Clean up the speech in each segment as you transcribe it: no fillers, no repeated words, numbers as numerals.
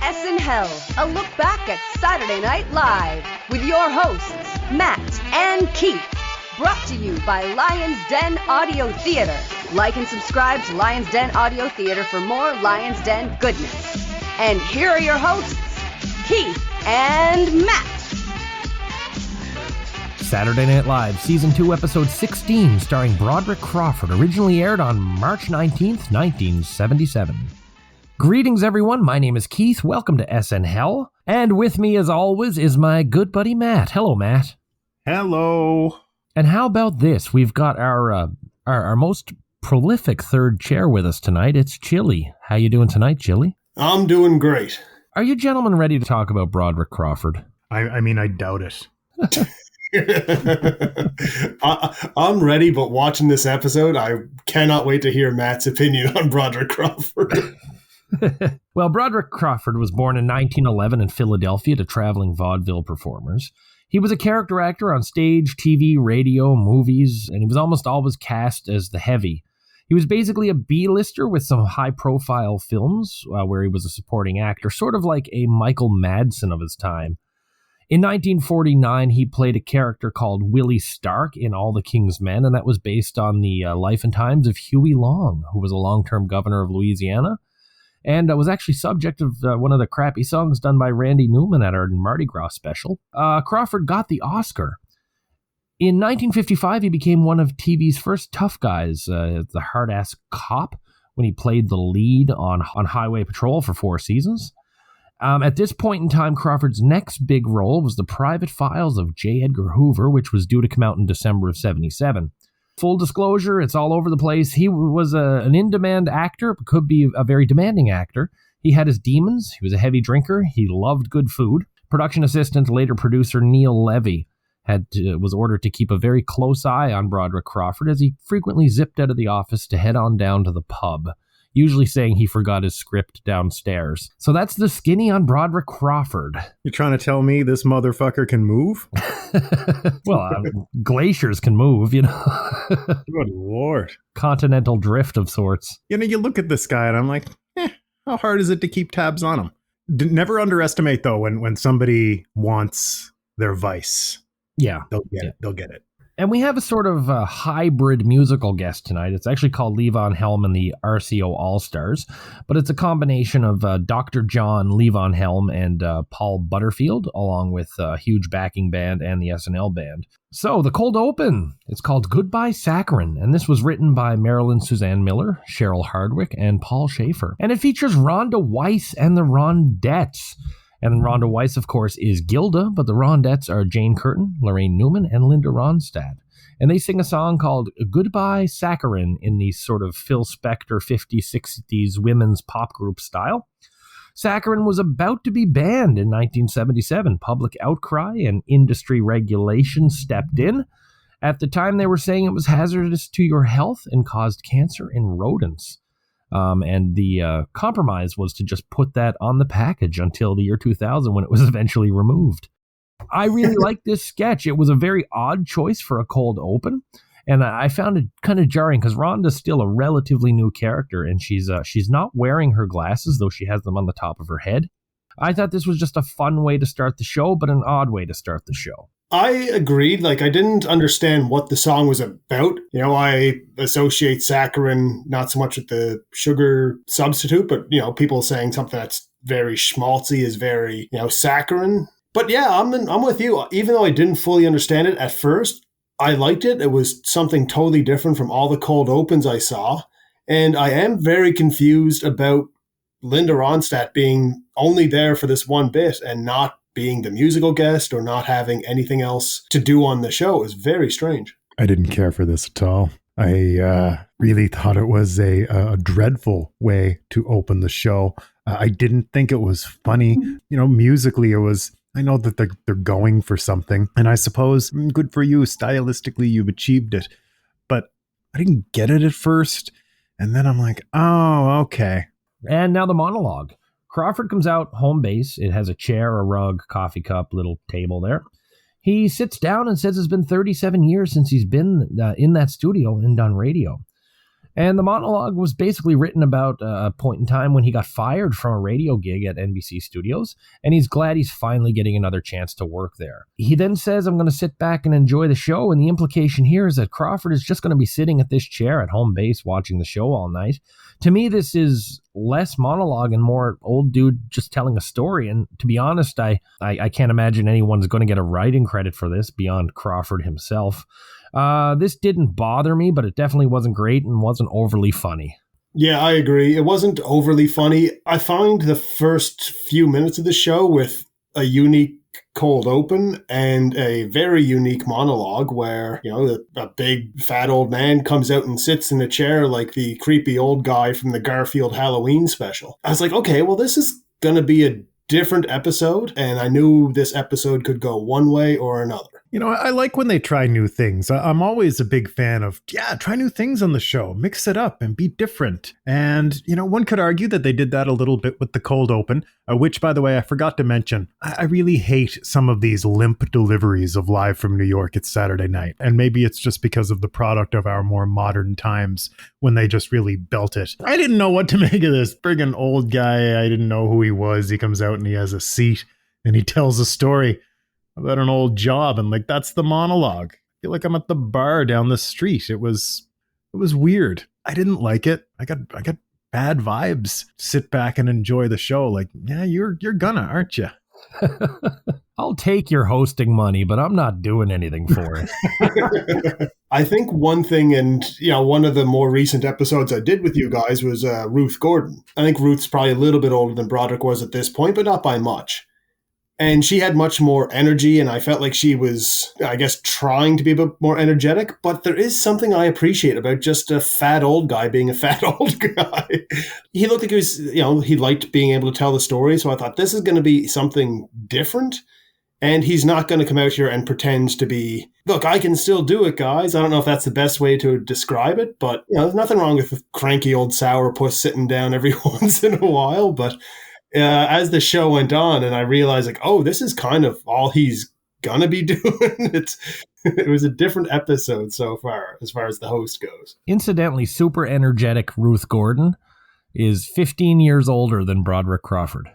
SNHell, a look back at Saturday Night Live with your hosts, Matt and Keith. Brought to you by Lion's Den Audio Theater. Like and subscribe to Lion's Den Audio Theater for more Lion's Den goodness. And here are your hosts, Keith and Matt. Saturday Night Live, Season 2, Episode 16, starring Broderick Crawford, originally aired on March 19th, 1977. Greetings, everyone. My name is Keith. Welcome to SNHell. And with me, as always, is my good buddy Matt. Hello, Matt. Hello. And how about this? We've got our most prolific third chair with us tonight. It's Chili. How you doing tonight, Chili? I'm doing great. Are you gentlemen ready to talk about Broderick Crawford? I mean, I doubt it. I'm ready, but watching this episode, I cannot wait to hear Matt's opinion on Broderick Crawford. Well, Broderick Crawford was born in 1911 in Philadelphia to traveling vaudeville performers. He was a character actor on stage, TV, radio, movies, and he was almost always cast as the heavy. He was basically a B-lister with some high-profile films where he was a supporting actor, sort of like a Michael Madsen of his time. In 1949, he played a character called Willie Stark in All the King's Men, and that was based on the life and times of Huey Long, who was a long-term governor of Louisiana, and was actually subject of one of the crappy songs done by Randy Newman at our Mardi Gras Special. Crawford got the Oscar. In 1955, he became one of TV's first tough guys, the hard-ass cop, when he played the lead on Highway Patrol for 4 seasons. At this point in time, Crawford's next big role was The Private Files of J. Edgar Hoover, which was due to come out in December of 77. Full disclosure, it's all over the place. He was an in-demand actor, but could be a very demanding actor. He had his demons. He was a heavy drinker. He loved good food. Production assistant, later producer Neil Levy, was ordered to keep a very close eye on Broderick Crawford as he frequently zipped out of the office to head on down to the pub, usually saying he forgot his script downstairs. So that's the skinny on Broderick Crawford. You're trying to tell me this motherfucker can move? Well, glaciers can move, you know. Good Lord. Continental drift of sorts. You know, you look at this guy and I'm like, how hard is it to keep tabs on him? Never underestimate, though, when somebody wants their vice. Yeah. They'll get it. They'll get it. And we have a sort of hybrid musical guest tonight. It's actually called Levon Helm and the RCO All-Stars, but it's a combination of Dr. John, Levon Helm, and Paul Butterfied, along with a huge backing band and the SNL band. So, the cold open, it's called Goodbye Saccharine, and this was written by Marilyn Suzanne Miller, Cheryl Hardwick, and Paul Schaefer. And it features Rhonda Weiss and the Rondettes. And Rhonda Weiss, of course, is Gilda, but the Rondettes are Jane Curtin, Laraine Newman, and Linda Ronstadt. And they sing a song called Goodbye Saccharine in the sort of Phil Spector 50s, 60s women's pop group style. Saccharine was about to be banned in 1977. Public outcry and industry regulation stepped in. At the time, they were saying it was hazardous to your health and caused cancer in rodents. And the compromise was to just put that on the package until the year 2000 when it was eventually removed. I really like this sketch. It was a very odd choice for a cold open, and I found it kind of jarring because Rhonda's still a relatively new character, and she's not wearing her glasses, though she has them on the top of her head. I thought this was just a fun way to start the show, but an odd way to start the show. I agreed. I didn't understand what the song was about. You know, I associate saccharin not so much with the sugar substitute, but, you know, people saying something that's very schmaltzy is very, you know, saccharin. But yeah, I'm with you. Even though I didn't fully understand it at first, I liked it. It was something totally different from all the cold opens I saw. And I am very confused about Linda Ronstadt being only there for this one bit and not being the musical guest or not having anything else to do on the show. Is very strange. I didn't care for this at all. I really thought it was a dreadful way to open the show. I didn't think it was funny. You know, musically it was, I know that they're going for something, and I suppose good for you. Stylistically, you've achieved it. But I didn't get it at first. And then I'm like, oh, okay. And now the monologue. Crawford comes out, home base. It has a chair, a rug, coffee cup, little table there. He sits down and says it's been 37 years since he's been in that studio and done radio. And the monologue was basically written about a point in time when he got fired from a radio gig at NBC Studios, and he's glad he's finally getting another chance to work there. He then says, I'm going to sit back and enjoy the show, and the implication here is that Crawford is just going to be sitting at this chair at home base watching the show all night. To me, this is less monologue and more old dude just telling a story, and to be honest, I can't imagine anyone's going to get a writing credit for this beyond Crawford himself. This didn't bother me, but it definitely wasn't great and wasn't overly funny. Yeah, I agree. It wasn't overly funny. I found the first few minutes of the show with a unique cold open and a very unique monologue where, a big fat old man comes out and sits in a chair like the creepy old guy from the Garfield Halloween special. I was like, okay, well, this is going to be a different episode, and I knew this episode could go one way or another. I like when they try new things. I'm always a big fan of, try new things on the show, mix it up and be different. And, one could argue that they did that a little bit with the cold open, which, by the way, I forgot to mention. I really hate some of these limp deliveries of Live from New York. It's Saturday night. And maybe it's just because of the product of our more modern times when they just really belt it. I didn't know what to make of this friggin' old guy. I didn't know who he was. He comes out and he has a seat and he tells a story about an old job, and that's the monologue. I feel like I'm at the bar down the street. It was weird. I didn't like it. I got bad vibes. Sit back and enjoy the show. You're gonna, aren't you? I'll take your hosting money, but I'm not doing anything for it. I think one thing, and one of the more recent episodes I did with you guys was Ruth Gordon. I think Ruth's probably a little bit older than Broderick was at this point, but not by much. And she had much more energy, and I felt like she was, I guess, trying to be a bit more energetic. But there is something I appreciate about just a fat old guy being a fat old guy. He looked like he was, he liked being able to tell the story. So I thought this is going to be something different. And he's not going to come out here and pretend to be, look, I can still do it, guys. I don't know if that's the best way to describe it, but there's nothing wrong with a cranky old sourpuss sitting down every once in a while. But as the show went on, and I realized, this is kind of all he's gonna be doing. It was a different episode so far, as far as the host goes. Incidentally, super energetic Ruth Gordon is 15 years older than Broderick Crawford.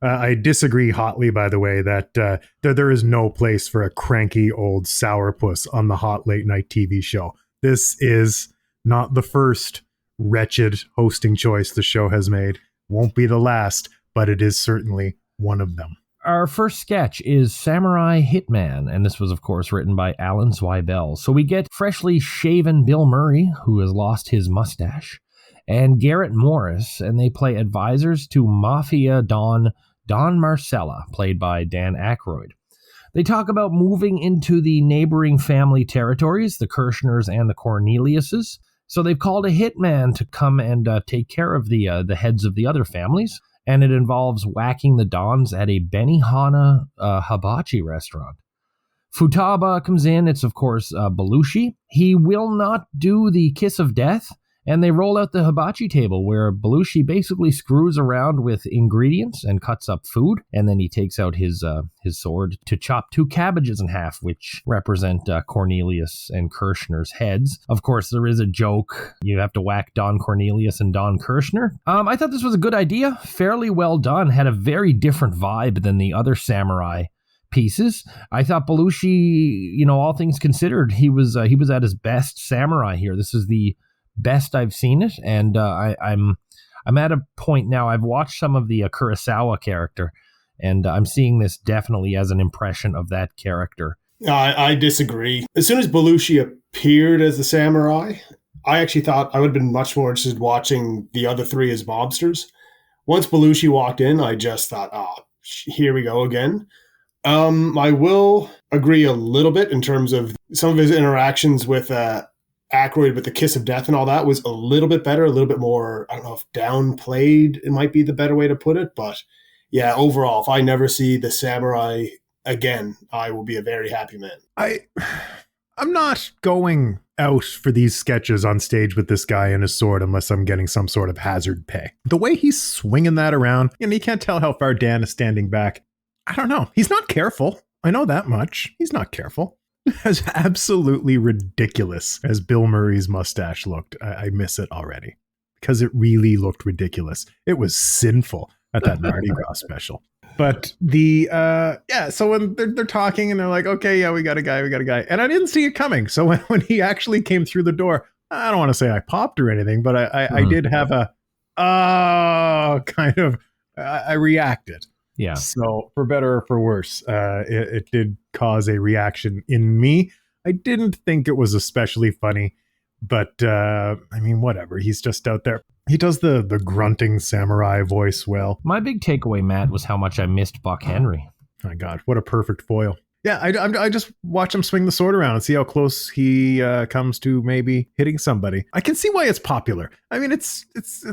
I disagree hotly, by the way, that there is no place for a cranky old sourpuss on the hot late night TV show. This is not the first wretched hosting choice the show has made. Won't be the last, but it is certainly one of them. Our first sketch is Samurai Hitman, and this was, of course, written by Alan Zweibel. So we get freshly shaven Bill Murray, who has lost his mustache, and Garrett Morris, and they play advisors to Mafia Don Marcella, played by Dan Aykroyd. They talk about moving into the neighboring family territories, the Kirschners and the Corneliuses. So they've called a hitman to come and take care of the heads of the other families, and it involves whacking the Dons at a Benihana hibachi restaurant. Futaba comes in. It's, of course, Belushi. He will not do the kiss of death, and they roll out the hibachi table where Belushi basically screws around with ingredients and cuts up food, and then he takes out his sword to chop 2 cabbages in half, which represent Cornelius and Kirschner's heads. Of course, there is a joke. You have to whack Don Cornelius and Don Kirschner. I thought this was a good idea. Fairly well done. Had a very different vibe than the other samurai pieces. I thought Belushi, all things considered, he was at his best samurai here. This is the best I've seen it, and I'm at a point now. I've watched some of the Kurosawa character, and I'm seeing this definitely as an impression of that character. I disagree. As soon as Belushi appeared as the samurai, I actually thought I would have been much more interested watching the other 3 as mobsters. Once Belushi walked in, I just thought, here we go again. I will agree a little bit in terms of some of his interactions with Aykroyd with the kiss of death and all that was a little bit better, a little bit more, I don't know if downplayed, it might be the better way to put it. But yeah, overall, if I never see the samurai again, I will be a very happy man. I'm not going out for these sketches on stage with this guy and his sword unless I'm getting some sort of hazard pay. The way he's swinging that around, you can't tell how far Dan is standing back. I don't know. He's not careful. I know that much. He's not careful. As absolutely ridiculous as Bill Murray's mustache looked, I miss it already because it really looked ridiculous. It was sinful at that Mardi Gras special. But so when they're talking and they're like, okay, yeah, we got a guy. And I didn't see it coming. So when he actually came through the door, I don't want to say I popped or anything, but I did have I reacted. Yeah. So for better or for worse, it did cause a reaction in me. I didn't think it was especially funny, but I mean, whatever. He's just out there. He does the grunting samurai voice well. My big takeaway, Matt, was how much I missed Buck Henry. My God, what a perfect foil. Yeah, I just watch him swing the sword around and see how close he comes to maybe hitting somebody. I can see why it's popular. I mean, it's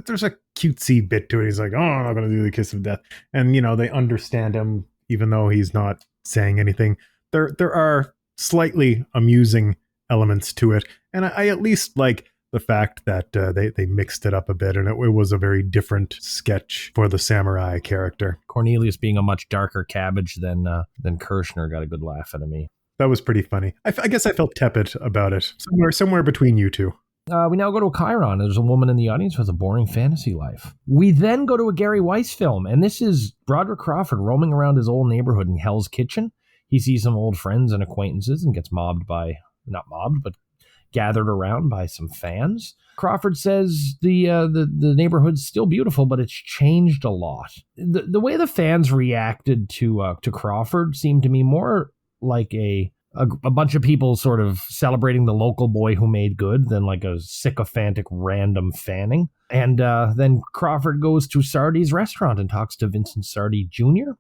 there's a cutesy bit to it. He's like, oh, I'm not going to do the kiss of death. And, they understand him even though he's not saying anything. There are slightly amusing elements to it. And I at least like the fact that they mixed it up a bit, and it was a very different sketch for the samurai character. Cornelius being a much darker cabbage than Kirshner got a good laugh out of me. That was pretty funny. I guess I felt tepid about it. Somewhere between you two. We now go to a Chiron. There's a woman in the audience with a boring fantasy life. We then go to a Gary Weiss film, and this is Broderick Crawford roaming around his old neighborhood in Hell's Kitchen. He sees some old friends and acquaintances and gets gathered around by some fans. Crawford says the neighborhood's still beautiful, but it's changed a lot. The way the fans reacted to Crawford seemed to me more like a bunch of people sort of celebrating the local boy who made good than like a sycophantic random fanning. And then Crawford goes to Sardi's restaurant and talks to Vincent Sardi Jr.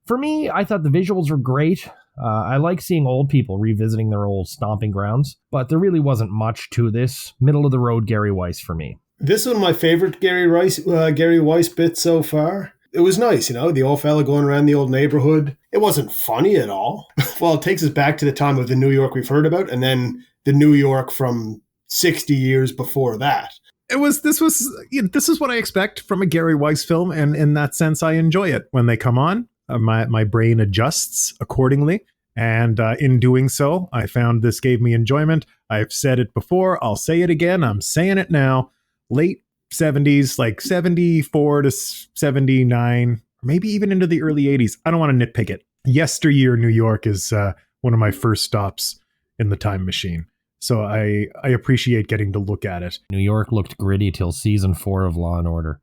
For me, I thought the visuals were great. I like seeing old people revisiting their old stomping grounds, but there really wasn't much to this. Middle of the road Gary Weiss for me. This is one of my favorite Gary Weiss bits so far. It was nice, the old fella going around the old neighborhood. It wasn't funny at all. Well, it takes us back to the time of the New York we've heard about, and then the New York from 60 years before that. This is what I expect from a Gary Weiss film, and in that sense, I enjoy it. When they come on, my brain adjusts accordingly. And in doing so, I found this gave me enjoyment. I've said it before. I'll say it again. I'm saying it now. Late 70s, like 74 to 79, maybe even into the early 80s. I don't want to nitpick it. Yesteryear New York is one of my first stops in the time machine. So I appreciate getting to look at it. New York looked gritty till season 4 of Law & Order.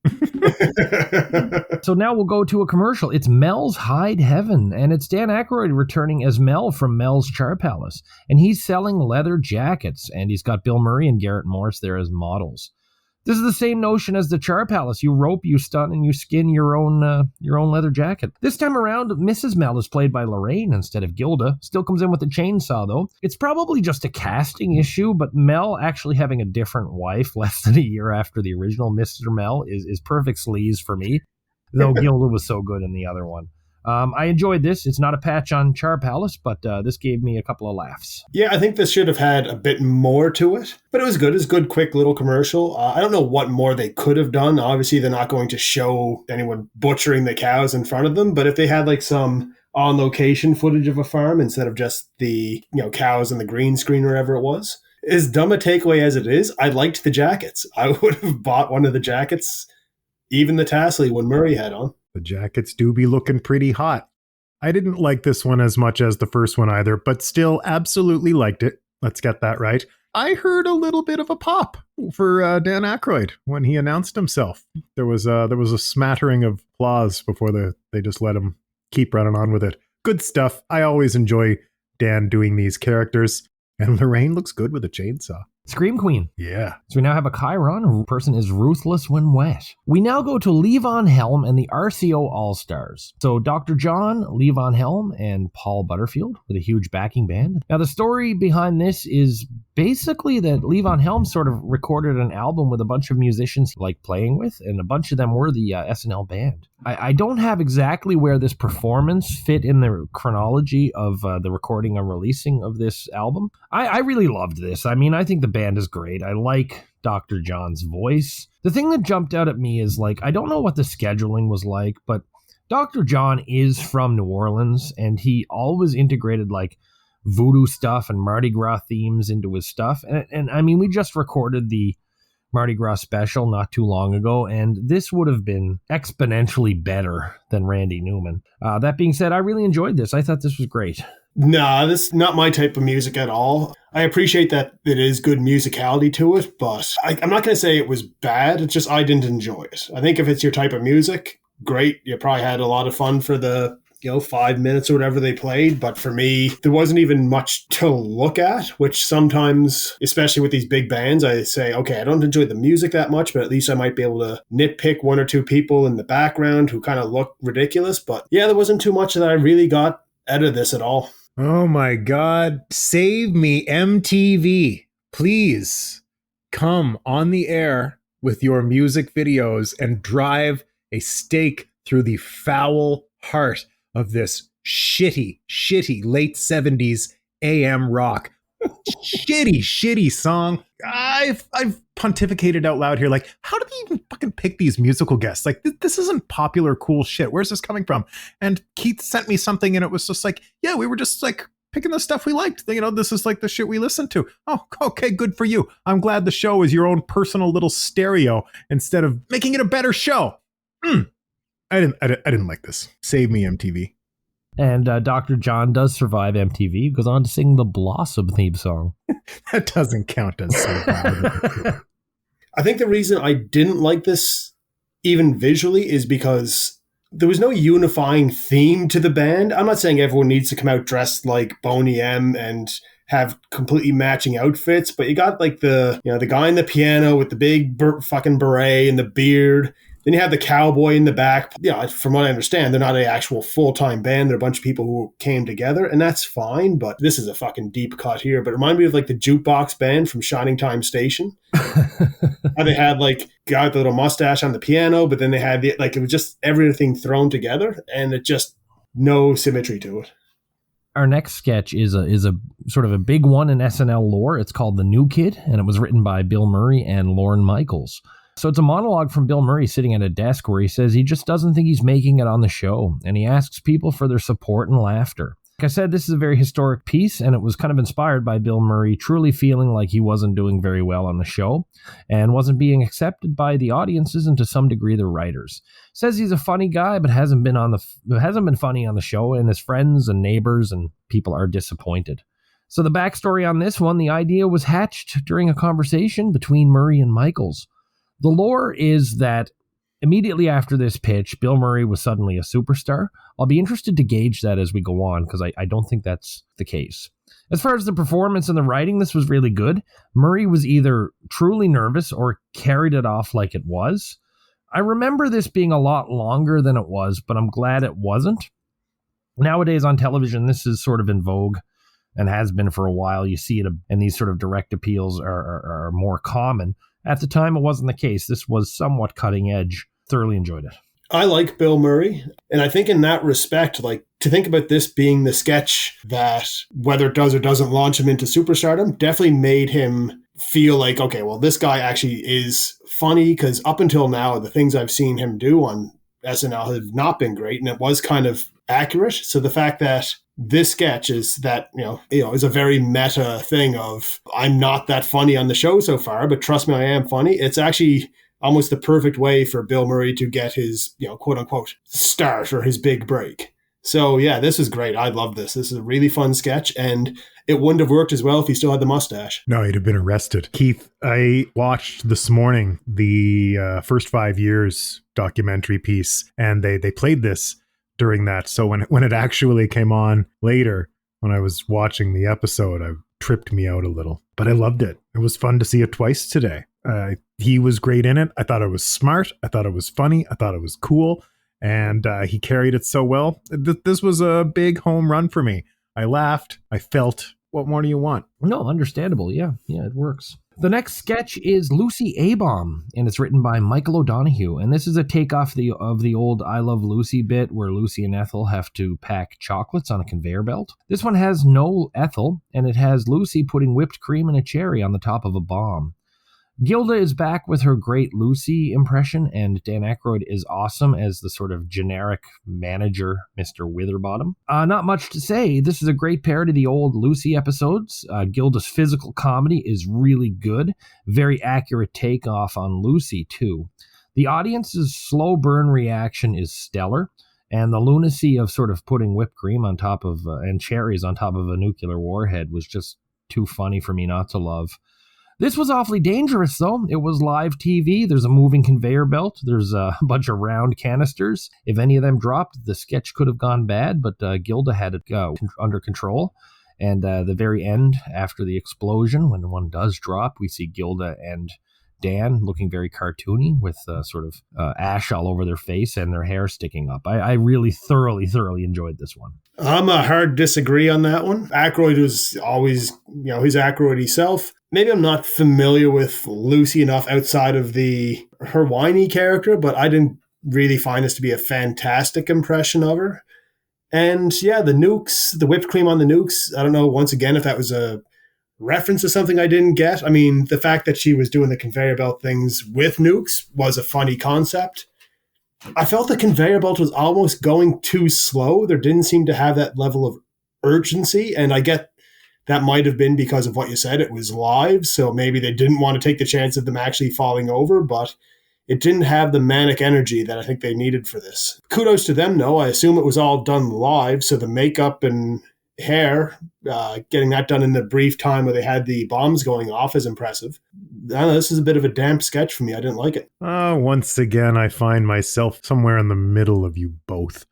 So now we'll go to a commercial. It's Mel's Hide Heaven, and it's Dan Aykroyd returning as Mel from Mel's Char Palace. And he's selling leather jackets, and he's got Bill Murray and Garrett Morris there as models. This is the same notion as the Char Palace. You rope, you stun, and you skin your own leather jacket. This time around, Mrs. Mel is played by Laraine instead of Gilda. Still comes in with a chainsaw, though. It's probably just a casting issue, but Mel actually having a different wife less than a year after the original Mr. Mel is perfect sleaze for me, though Gilda was so good in the other one. I enjoyed this. It's not a patch on Char Palace, but this gave me a couple of laughs. Yeah, I think this should have had a bit more to it, but it was good. It was a good, quick little commercial. I don't know what more they could have done. Obviously, they're not going to show anyone butchering the cows in front of them, but if they had like some on-location footage of a farm instead of just the cows and the green screen or whatever it was, as dumb a takeaway as it is, I liked the jackets. I would have bought one of the jackets, even the tassel one Murray had on. The jackets do be looking pretty hot. I didn't like this one as much as the first one either, but still absolutely liked it. Let's get that right. I heard a little bit of a pop for Dan Aykroyd when he announced himself. There was a smattering of applause before they just let him keep running on with it. Good stuff. I always enjoy Dan doing these characters. And Laraine looks good with a chainsaw. Scream Queen. Yeah. So we now have a Chiron. A person is ruthless when wet. We now go to Levon Helm and the RCO All-Stars. So Dr. John, Levon Helm, and Paul Butterfied with a huge backing band. Now the story behind this is basically that Levon Helm sort of recorded an album with a bunch of musicians he liked playing with, and a bunch of them were the SNL band. I don't have exactly where this performance fit in the chronology of the recording and releasing of this album. I really loved this. I mean, I think the band is great. I like Dr. John's voice. The thing that jumped out at me is, I don't know what the scheduling was like, but Dr. John is from New Orleans, and he always integrated, voodoo stuff and Mardi Gras themes into his stuff. And I mean, we just recorded the Mardi Gras Special not too long ago, and this would have been exponentially better than Randy Newman. That being said, I really enjoyed this. I thought this was great. Nah, this is not my type of music at all. I appreciate that it is good musicality to it, but I'm not going to say it was bad. It's just I didn't enjoy it. I think if it's your type of music, great. You probably had a lot of fun for the 5 minutes or whatever they played. But for me, there wasn't even much to look at, which sometimes, especially with these big bands, I say, okay, I don't enjoy the music that much, but at least I might be able to nitpick one or two people in the background who kind of look ridiculous. But yeah, there wasn't too much that I really got out of this at all. Oh my God. Save me, MTV. Please come on the air with your music videos and drive a stake through the foul heart of this shitty late 70s AM rock. shitty song. I've pontificated out loud here. Like, how do they even fucking pick these musical guests? Like, this isn't popular, cool shit. Where's this coming from? And Keith sent me something and it was just like, yeah, we were just like picking the stuff we liked. This is like the shit we listened to. Oh, okay, good for you. I'm glad the show is your own personal little stereo instead of making it a better show. I didn't like this. Save me, MTV. And Dr. John does survive MTV, goes on to sing the Blossom theme song. That doesn't count as survive. I think the reason I didn't like this, even visually, is because there was no unifying theme to the band. I'm not saying everyone needs to come out dressed like Boney M and have completely matching outfits, but you got like the guy on the piano with the big fucking beret and the beard. Then you have the cowboy in the back. Yeah, from what I understand, they're not an actual full-time band. They're a bunch of people who came together, and that's fine, but this is a fucking deep cut here. But it reminded me of like the jukebox band from Shining Time Station. How they had like guy with the little mustache on the piano, but then they had it was just everything thrown together, and it just no symmetry to it. Our next sketch is a sort of a big one in SNL lore. It's called The New Kid, and it was written by Bill Murray and Lorne Michaels. So it's a monologue from Bill Murray sitting at a desk where he says he just doesn't think he's making it on the show, and he asks people for their support and laughter. Like I said, this is a very historic piece, and it was kind of inspired by Bill Murray truly feeling like he wasn't doing very well on the show and wasn't being accepted by the audiences and to some degree the writers. Says he's a funny guy, but hasn't been funny on the show, and his friends and neighbors and people are disappointed. So the backstory on this one, the idea was hatched during a conversation between Murray and Michaels. The lore is that immediately after this pitch, Bill Murray was suddenly a superstar. I'll be interested to gauge that as we go on, because I don't think that's the case. As far as the performance and the writing, this was really good. Murray was either truly nervous or carried it off like it was. I remember this being a lot longer than it was, but I'm glad it wasn't. Nowadays on television, this is sort of in vogue and has been for a while. You see it, and these sort of direct appeals are more common. At the time, it wasn't the case. This was somewhat cutting edge. Thoroughly enjoyed it. I like Bill Murray. And I think in that respect, like to think about this being the sketch that whether it does or doesn't launch him into superstardom definitely made him feel like, okay, well, this guy actually is funny, because up until now, the things I've seen him do on SNL have not been great. And it was kind of accurate. So the fact that this sketch is that, is a very meta thing of, I'm not that funny on the show so far, but trust me, I am funny. It's actually almost the perfect way for Bill Murray to get his, quote unquote, start or his big break. So yeah, this is great. I love this. This is a really fun sketch, and it wouldn't have worked as well if he still had the mustache. No, he'd have been arrested. Keith, I watched this morning the First 5 Years documentary piece, and they played this during that. So when it actually came on later, when I was watching the episode, it tripped me out a little. But I loved it. It was fun to see it twice today. He was great in it. I thought it was smart. I thought it was funny. I thought it was cool. And he carried it so well. This was a big home run for me. I laughed. I felt. What more do you want? No, understandable. Yeah, it works. The next sketch is Lucy A-Bomb, and it's written by Michael O'Donoghue. And this is a takeoff of the old I Love Lucy bit where Lucy and Ethel have to pack chocolates on a conveyor belt. This one has no Ethel, and it has Lucy putting whipped cream and a cherry on the top of a bomb. Gilda is back with her great Lucy impression, and Dan Aykroyd is awesome as the sort of generic manager, Mr. Witherbottom. Not much to say. This is a great parody of the old Lucy episodes. Gilda's physical comedy is really good. Very accurate takeoff on Lucy, too. The audience's slow burn reaction is stellar, and the lunacy of sort of putting whipped cream on top of, and cherries on top of a nuclear warhead was just too funny for me not to love. This was awfully dangerous, though. It was live TV. There's a moving conveyor belt. There's a bunch of round canisters. If any of them dropped, the sketch could have gone bad, but Gilda had it under control. And the very end, after the explosion, when one does drop, we see Gilda and Dan looking very cartoony with sort of ash all over their face and their hair sticking up. I really thoroughly enjoyed this one. I'm a hard disagree on that one. Aykroyd was always, his Aykroyd self. Maybe I'm not familiar with Lucy enough outside of her whiny character, but I didn't really find this to be a fantastic impression of her. And yeah, the nukes, the whipped cream on the nukes, I don't know, once again, if that was a reference to something I didn't get. I mean, the fact that she was doing the conveyor belt things with nukes was a funny concept. I felt the conveyor belt was almost going too slow. There didn't seem to have that level of urgency, and I get that might have been because of what you said. It was live, so maybe they didn't want to take the chance of them actually falling over, but it didn't have the manic energy that I think they needed for this. Kudos to them, though. I assume it was all done live, so the makeup and hair, getting that done in the brief time where they had the bombs going off is impressive. I don't know, this is a bit of a damp sketch for me. I didn't like it. Once again, I find myself somewhere in the middle of you both.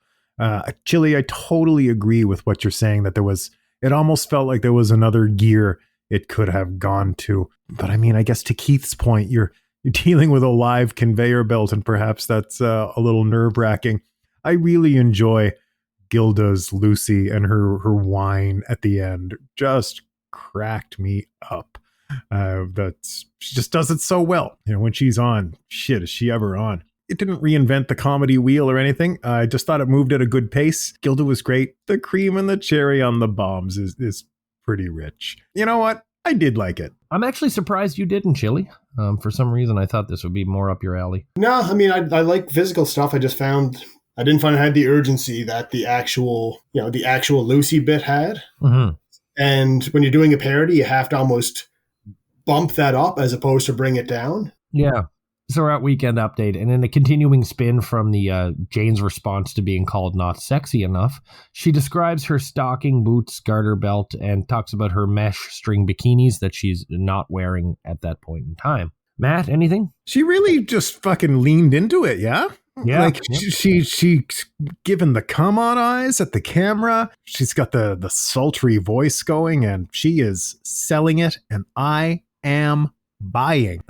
Chili, I totally agree with what you're saying, that it almost felt like there was another gear it could have gone to. But I mean, I guess to Keith's point, you're dealing with a live conveyor belt, and perhaps that's a little nerve-wracking. I really enjoy Gilda's Lucy, and her whine at the end just cracked me up. She just does it so well. When she's on, shit, is she ever on? It didn't reinvent the comedy wheel or anything. I just thought it moved at a good pace. Gilda was great. The cream and the cherry on the bombs is pretty rich. You know what? I did like it. I'm actually surprised you didn't, Chili. For some reason, I thought this would be more up your alley. No, I mean, I like physical stuff. I didn't find it had the urgency that the actual Lucy bit had. Mm-hmm. And when you're doing a parody, you have to almost bump that up as opposed to bring it down. Yeah. So we're at Weekend Update, and in a continuing spin from the Jane's response to being called not sexy enough, she describes her stocking, boots, garter belt, and talks about her mesh string bikinis that she's not wearing at that point in time. Matt, anything? She really just fucking leaned into it, yeah? Yeah. Like, yep. She's given the come on eyes at the camera. She's got the sultry voice going, and she is selling it, and I am buying.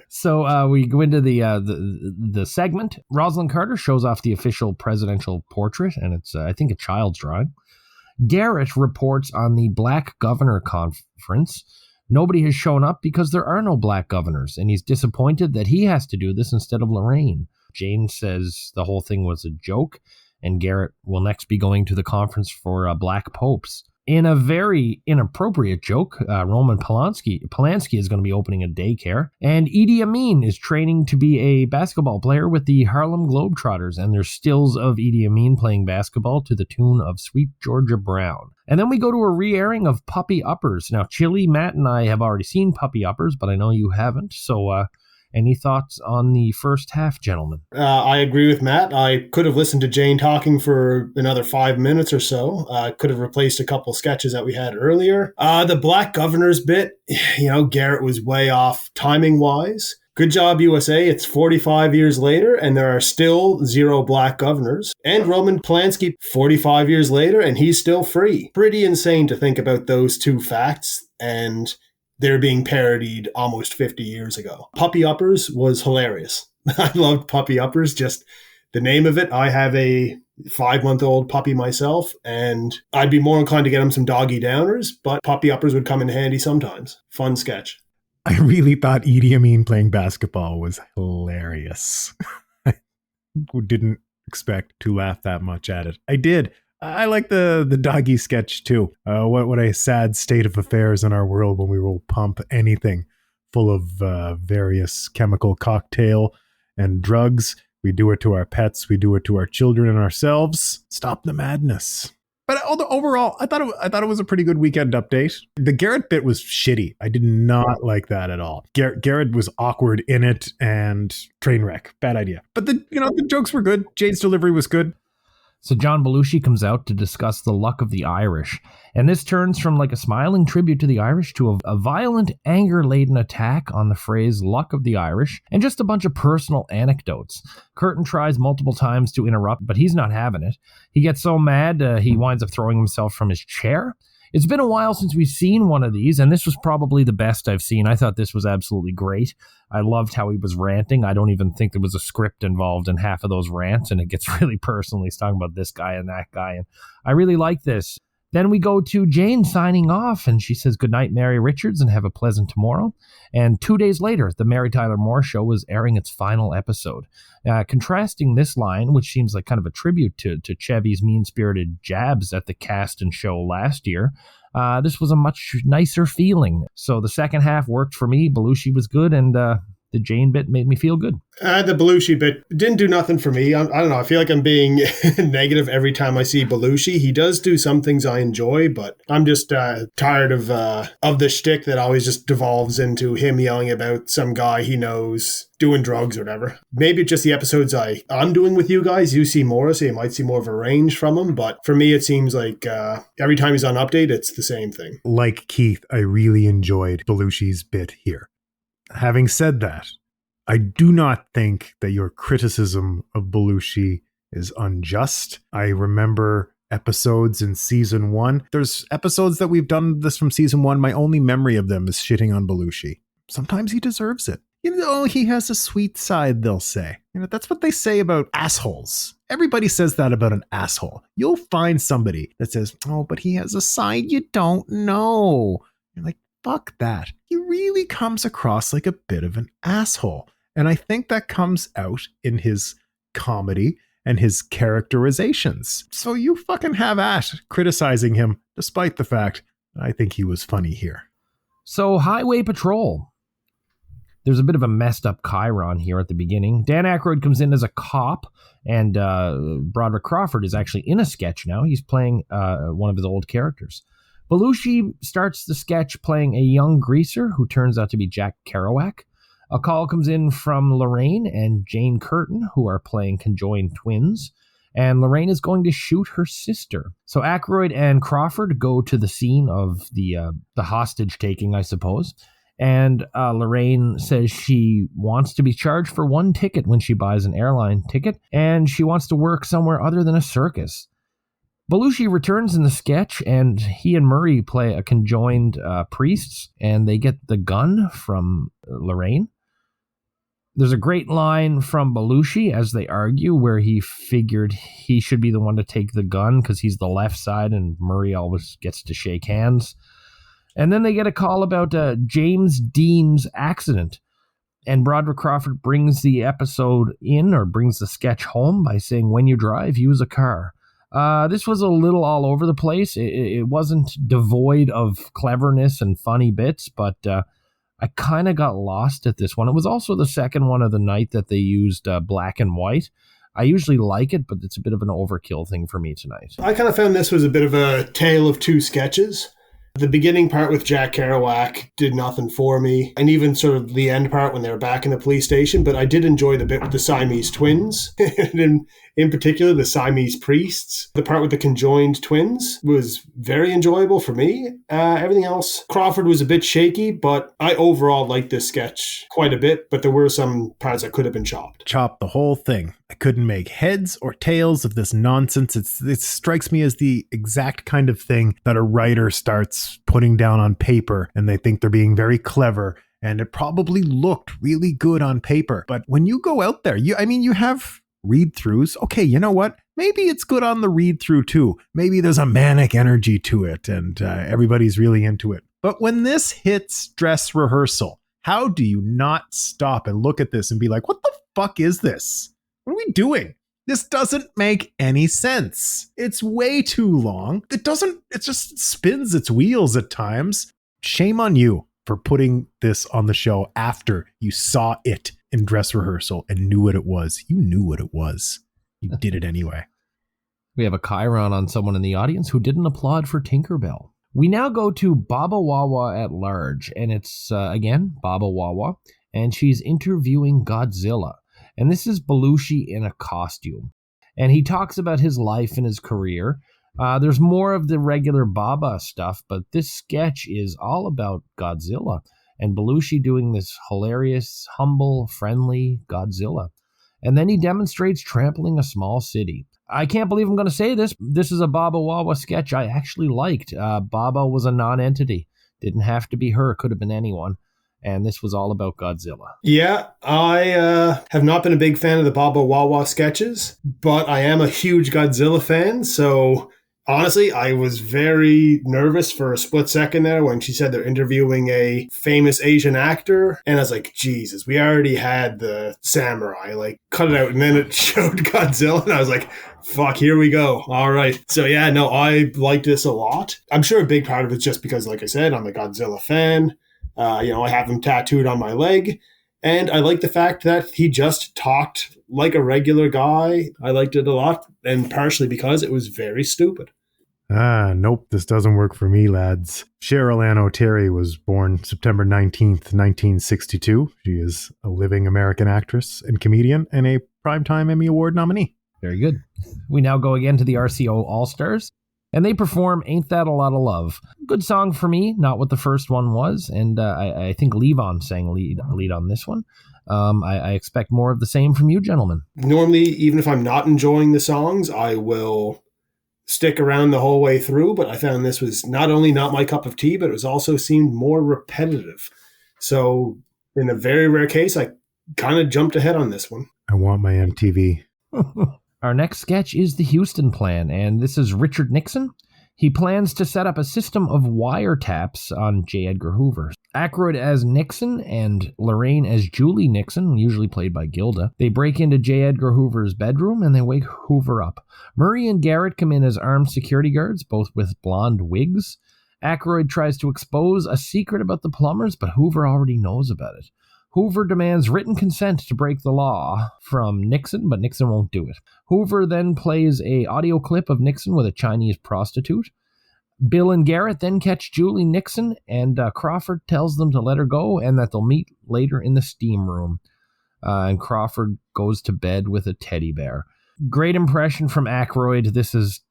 So we go into the segment. Rosalind Carter shows off the official presidential portrait, and it's, I think, a child's drawing. Garrett reports on the Black Governor Conference. Nobody has shown up because there are no black governors, and he's disappointed that he has to do this instead of Laraine. Jane says the whole thing was a joke, and Garrett will next be going to the conference for black popes. In a very inappropriate joke, Roman Polanski is going to be opening a daycare, and Idi Amin is training to be a basketball player with the Harlem Globetrotters, and there's stills of Idi Amin playing basketball to the tune of Sweet Georgia Brown. And then we go to a re-airing of Puppy Uppers. Now, Chili, Matt, and I have already seen Puppy Uppers, but I know you haven't, so any thoughts on the first half, gentlemen? I agree with Matt. I could have listened to Jane talking for another 5 minutes or so. Could have replaced a couple sketches that we had earlier. The Black Governors bit, Garrett was way off timing-wise. Good job, USA. It's 45 years later, and there are still 0 black governors. And Roman Polanski, 45 years later, and he's still free. Pretty insane to think about those two facts, and they're being parodied almost 50 years ago. Puppy Uppers was hilarious. I loved Puppy Uppers, just the name of it. I have a 5-month-old puppy myself, and I'd be more inclined to get him some doggy downers, but Puppy Uppers would come in handy sometimes. Fun sketch. I really thought Idi Amin playing basketball was hilarious. I didn't expect to laugh that much at it. I did. I like the doggy sketch too. What a sad state of affairs in our world when we will pump anything full of various chemical cocktail and drugs. We do it to our pets. We do it to our children and ourselves. Stop the madness. But overall, I thought it was a pretty good weekend update. The Garrett bit was shitty. I did not like that at all. Garrett was awkward in it and train wreck. Bad idea. But the jokes were good. Jade's delivery was good. So John Belushi comes out to discuss the luck of the Irish, and this turns from like a smiling tribute to the Irish to a violent, anger-laden attack on the phrase luck of the Irish, and just a bunch of personal anecdotes. Curtin tries multiple times to interrupt, but he's not having it. He gets so mad, he winds up throwing himself from his chair. It's been a while since we've seen one of these, and this was probably the best I've seen. I thought this was absolutely great. I loved how he was ranting. I don't even think there was a script involved in half of those rants, and it gets really personal. He's talking about this guy and that guy, and I really like this. Then we go to Jane signing off, and she says, "Good night, Mary Richards, and have a pleasant tomorrow." And 2 days later, the Mary Tyler Moore Show was airing its final episode. Contrasting this line, which seems like kind of a tribute to Chevy's mean-spirited jabs at the cast and show last year, this was a much nicer feeling. So the second half worked for me. Belushi was good, and the Jane bit made me feel good. The Belushi bit didn't do nothing for me. I don't know. I feel like I'm being negative every time I see Belushi. He does do some things I enjoy, but I'm just tired of the shtick that always just devolves into him yelling about some guy he knows doing drugs or whatever. Maybe just the episodes I'm doing with you guys, you see more, so you might see more of a range from him. But for me, it seems like every time he's on Update, it's the same thing. Like Keith, I really enjoyed Belushi's bit here. Having said that, I do not think that your criticism of Belushi is unjust. I remember episodes in season 1. There's episodes that we've done this from season 1. My only memory of them is shitting on Belushi. Sometimes he deserves it. He has a sweet side, they'll say. That's what they say about assholes. Everybody says that about an asshole. You'll find somebody that says, "Oh, but he has a side you don't know." You're like, fuck that. He really comes across like a bit of an asshole. And I think that comes out in his comedy and his characterizations. So you fucking have at criticizing him, despite the fact I think he was funny here. So Highway Patrol. There's a bit of a messed up Chiron here at the beginning. Dan Aykroyd comes in as a cop, and Broderick Crawford is actually in a sketch now. He's playing one of his old characters. Belushi starts the sketch playing a young greaser who turns out to be Jack Kerouac. A call comes in from Laraine and Jane Curtin, who are playing conjoined twins, and Laraine is going to shoot her sister. So Aykroyd and Crawford go to the scene of the hostage taking, I suppose, and Laraine says she wants to be charged for one ticket when she buys an airline ticket, and she wants to work somewhere other than a circus. Belushi returns in the sketch, and he and Murray play a conjoined priests, and they get the gun from Laraine. There's a great line from Belushi as they argue where he figured he should be the one to take the gun because he's the left side and Murray always gets to shake hands. And then they get a call about James Dean's accident. And Broderick Crawford brings the episode in, or brings the sketch home, by saying, "When you drive, use a car." This was a little all over the place. It wasn't devoid of cleverness and funny bits, but I kind of got lost at this one. It was also the second one of the night that they used black and white. I usually like it, but it's a bit of an overkill thing for me tonight. I kind of found this was a bit of a tale of two sketches. The beginning part with Jack Kerouac did nothing for me, and even sort of the end part when they were back in the police station, but I did enjoy the bit with the Siamese twins, and in particular the Siamese priests. The part with the conjoined twins was very enjoyable for me. Everything else, Crawford was a bit shaky, but I overall liked this sketch quite a bit, but there were some parts that could have been chopped. Chop the whole thing. I couldn't make heads or tails of this nonsense. It strikes me as the exact kind of thing that a writer starts putting down on paper and they think they're being very clever, and it probably looked really good on paper. But when you go out there, you have read-throughs. Okay, you know what? Maybe it's good on the read-through too. Maybe there's a manic energy to it and everybody's really into it. But when this hits dress rehearsal, how do you not stop and look at this and be like, what the fuck is this? What are we doing? This doesn't make any sense. It's way too long. It just spins its wheels at times. Shame on you for putting this on the show after you saw it in dress rehearsal and knew what it was. You knew what it was. You did it anyway. We have a chyron on someone in the audience who didn't applaud for Tinkerbell. We now go to Baba Wawa at large, and it's, again, Baba Wawa, and she's interviewing Godzilla. And this is Belushi in a costume. And he talks about his life and his career. There's more of the regular Baba stuff, but this sketch is all about Godzilla. And Belushi doing this hilarious, humble, friendly Godzilla. And then he demonstrates trampling a small city. I can't believe I'm going to say this. This is a Baba Wawa sketch I actually liked. Baba was a non-entity. Didn't have to be her. Could have been anyone. And this was all about Godzilla. Yeah, I have not been a big fan of the Baba Wawa sketches, but I am a huge Godzilla fan. So honestly, I was very nervous for a split second there when she said they're interviewing a famous Asian actor. And I was like, Jesus, we already had the samurai. Like, cut it out. And then it showed Godzilla. And I was like, fuck, here we go. All right. So yeah, no, I like this a lot. I'm sure a big part of it's just because, like I said, I'm a Godzilla fan. I have him tattooed on my leg. And I like the fact that he just talked like a regular guy. I liked it a lot. And partially because it was very stupid. Nope, this doesn't work for me, lads. Cheryl Ann O'Terry was born September 19th, 1962. She is a living American actress and comedian and a Primetime Emmy Award nominee. Very good. We now go again to the RCO All-Stars. And they perform Ain't That a Lot of Love. Good song for me, not what the first one was. And I think Levon sang lead on this one. I expect more of the same from you, gentlemen. Normally, even if I'm not enjoying the songs, I will stick around the whole way through. But I found this was not only not my cup of tea, but it was also seemed more repetitive. So in a very rare case, I kind of jumped ahead on this one. I want my MTV. Our next sketch is the Houston Plan, and this is Richard Nixon. He plans to set up a system of wiretaps on J. Edgar Hoover. Aykroyd as Nixon and Laraine as Julie Nixon, usually played by Gilda. They break into J. Edgar Hoover's bedroom and they wake Hoover up. Murray and Garrett come in as armed security guards, both with blonde wigs. Aykroyd tries to expose a secret about the plumbers, but Hoover already knows about it. Hoover demands written consent to break the law from Nixon, but Nixon won't do it. Hoover then plays an audio clip of Nixon with a Chinese prostitute. Bill and Garrett then catch Julie Nixon, and Crawford tells them to let her go and that they'll meet later in the steam room. And Crawford goes to bed with a teddy bear. Great impression from Aykroyd. This is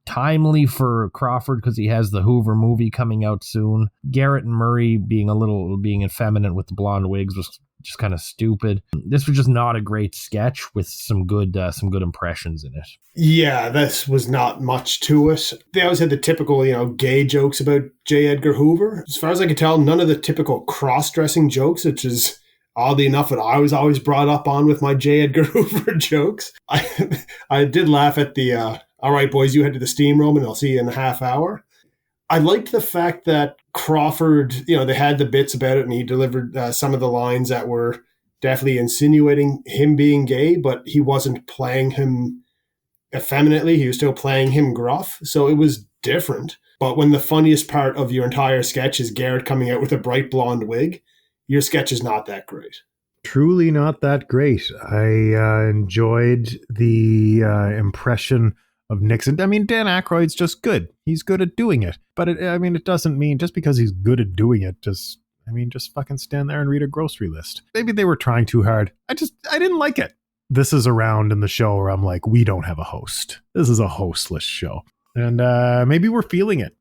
timely for Crawford because he has the Hoover movie coming out soon. Garrett and Murray being effeminate with the blonde wigs was just kind of stupid. This was just not a great sketch with some good impressions in it. Yeah, this was not much to it. They always had the typical, gay jokes about J. Edgar Hoover. As far as I could tell, none of the typical cross-dressing jokes, which is oddly enough what I was always brought up on with my J. Edgar Hoover jokes. I did laugh at the all right, boys, you head to the steam room and I'll see you in a half hour. I liked the fact that Crawford, they had the bits about it and he delivered some of the lines that were definitely insinuating him being gay, but he wasn't playing him effeminately. He was still playing him gruff. So it was different. But when the funniest part of your entire sketch is Garrett coming out with a bright blonde wig, your sketch is not that great. Truly not that great. I enjoyed the impression of Nixon. I mean, Dan Aykroyd's just good. He's good at doing it. But it doesn't mean just because he's good at doing it, just fucking stand there and read a grocery list. Maybe they were trying too hard. I didn't like it. This is a round in the show where I'm like, we don't have a host. This is a hostless show. And maybe we're feeling it.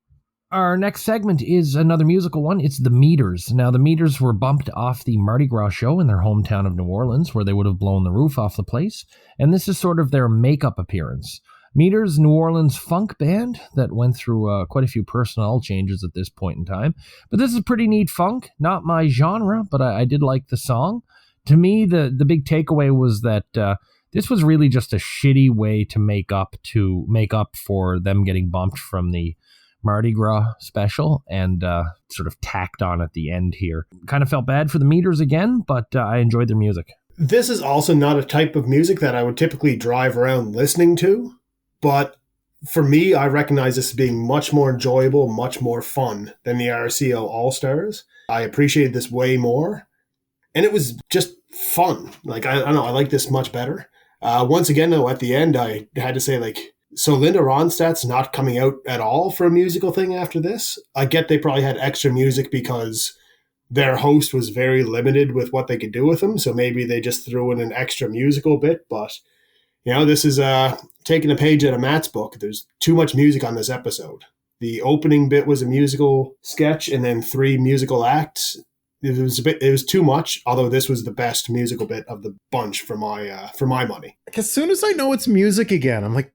Our next segment is another musical one. It's the Meters. Now, the Meters were bumped off the Mardi Gras show in their hometown of New Orleans, where they would have blown the roof off the place. And this is sort of their makeup appearance. Meters, New Orleans funk band that went through quite a few personnel changes at this point in time. But this is pretty neat funk. Not my genre, but I did like the song. To me, the big takeaway was that this was really just a shitty way to make up for them getting bumped from the Mardi Gras special and sort of tacked on at the end here. Kind of felt bad for the Meters again, but I enjoyed their music. This is also not a type of music that I would typically drive around listening to, but for me, I recognize this as being much more enjoyable, much more fun than the RCO All-Stars. I appreciated this way more, and it was just fun. Like, I don't know, I like this much better. Once again, though, at the end, I had to say, like, so Linda Ronstadt's not coming out at all for a musical thing after this. I get they probably had extra music because their host was very limited with what they could do with him, so maybe they just threw in an extra musical bit, but, you know, this is taking a page out of Matt's book. There's too much music on this episode. The opening bit was a musical sketch and then 3 musical acts. It was too much, although this was the best musical bit of the bunch for my money. As soon as I know it's music again, I'm like,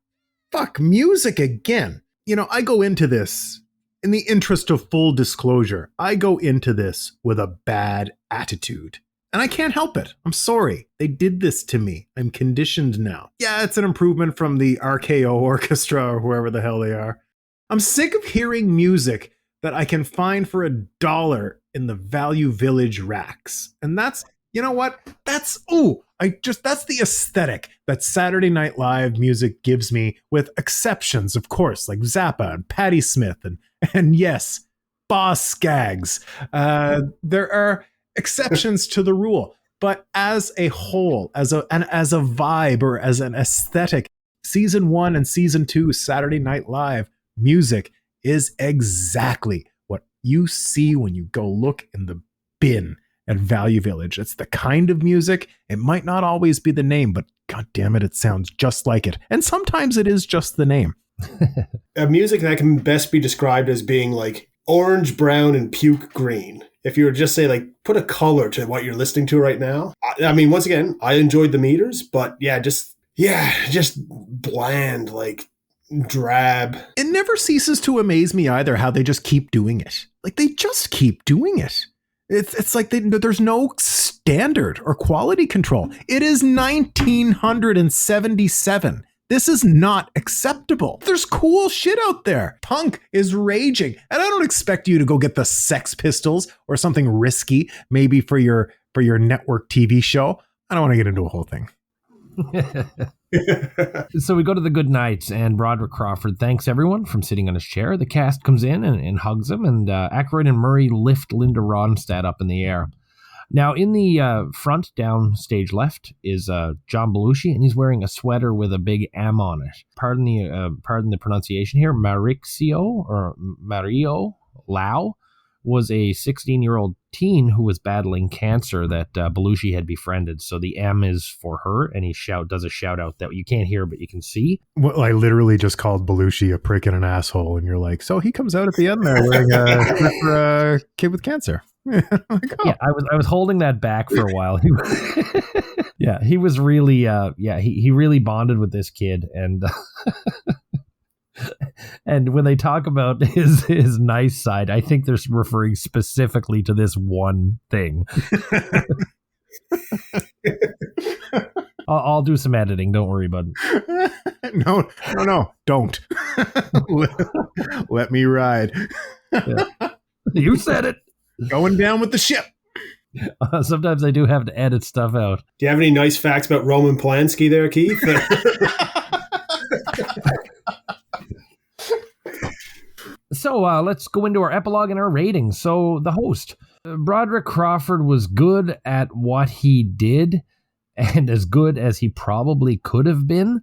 fuck, music again. You know, I go into this, in the interest of full disclosure, I go into this with a bad attitude. And I can't help it. I'm sorry. They did this to me. I'm conditioned now. Yeah, it's an improvement from the RKO Orchestra or whoever the hell they are. I'm sick of hearing music that I can find for $1 in the Value Village racks. And that's, you know what? That's the aesthetic that Saturday Night Live music gives me, with exceptions, of course, like Zappa and Patti Smith and yes, Boss Skaggs. There are exceptions to the rule, but as a whole, as a vibe or as an aesthetic, season 1 and season 2 Saturday Night Live music is exactly what you see when you go look in the bin at Value Village. It's the kind of music, it might not always be the name, but god damn it, it sounds just like it. And sometimes it is just the name. A music that can best be described as being like orange, brown, and puke green. If you were to just say, like, put a color to what you're listening to right now. I mean, once again, I enjoyed the meters, but just bland, like, drab. It never ceases to amaze me either how they just keep doing it. Like, they just keep doing it. It's like there's no standard or quality control. It is 1977. This is not acceptable. There's cool shit out there. Punk is raging. And I don't expect you to go get the Sex Pistols or something risky, maybe for your network TV show. I don't want to get into a whole thing. So we go to the good nights, and Broderick Crawford thanks everyone from sitting on his chair. The cast comes in and hugs him, and Aykroyd and Murray lift Linda Ronstadt up in the air. Now, in the front, down stage left, is John Belushi, and he's wearing a sweater with a big M on it. Pardon the pronunciation here. Mario Lau was a 16-year-old teen who was battling cancer that Belushi had befriended. So the M is for her, and he does a shout out that you can't hear, but you can see. Well, I literally just called Belushi a prick and an asshole, and you're like, so he comes out at the end there wearing a kid with cancer. Like, oh. Yeah, I was holding that back for a while. Yeah, he was really he really bonded with this kid, and and when they talk about his nice side, I think they're referring specifically to this one thing. I'll do some editing. Don't worry, bud. No, don't. Let me ride. Yeah. You said it. Going down with the ship. Sometimes I do have to edit stuff out. Do you have any nice facts about Roman Polanski there, Keith? So let's go into our epilogue and our ratings. So the host, Broderick Crawford, was good at what he did, and as good as he probably could have been.